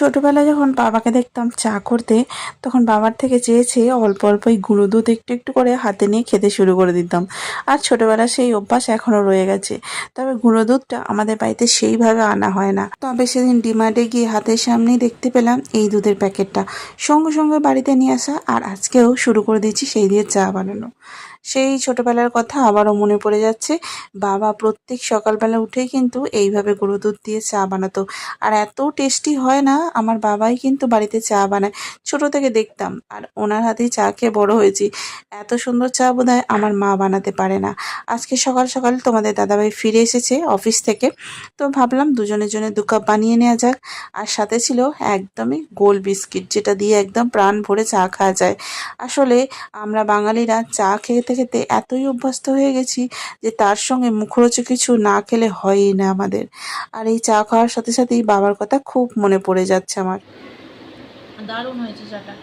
ছোটবেলায় যখন বাবাকে দেখতাম চা করতে, তখন বাবার থেকে চেয়েছে অল্প অল্প এই গুঁড়ো দুধ একটু একটু করে হাতে নিয়ে খেতে শুরু করে দিতাম। আর ছোটবেলার সেই অভ্যাস এখনো রয়ে গেছে। তবে গুঁড়ো দুধটা আমাদের বাড়িতে সেইভাবে আনা হয় না। তবে সেদিন ডিমার্টে গিয়ে হাতের সামনেই দেখতে পেলাম এই দুধের প্যাকেটটা, সঙ্গে সঙ্গে বাড়িতে নিয়ে আসা, আর আজকেও শুরু করে দিয়েছি সেই দিয়ে চা বানানো। সেই ছোটবেলার কথা আবারও মনে পড়ে যাচ্ছে। বাবা প্রত্যেক সকালবেলা উঠেই কিন্তু এইভাবে গুঁড়ো দুধ দিয়ে চা বানাতো। আর এত টেস্টি হয় না, আমার বাবাই কিন্তু বাড়িতে চা বানায়। ছোট থেকে দেখতাম আর ওনার হাতেই চা খেয়ে বড় হয়েছি। এত সুন্দর চা বোধহয় আমার মা বানাতে পারে না। আজকে সকাল সকাল তোমাদের দাদাভাই ফিরে এসেছে অফিস থেকে, তো ভাবলাম দুজনের জন্য 2 কাপ বানিয়ে নেওয়া যাক। আর সাথে ছিল একদমই গোল বিস্কিট, যেটা দিয়ে একদম প্রাণ ভরে চা খাওয়া যায়। আসলে আমরা বাঙালিরা চা খেতে খেতে এতই অভ্যস্ত হয়ে গেছি যে তার সঙ্গে মুখরোচক কিছু না খেলে হয়ই না আমাদের। আর এই চা খাওয়ার সাথে সাথেই বাবার কথা খুব মনে পড়ে যাচ্ছে আমার। দারুণ হয়েছে চাটা।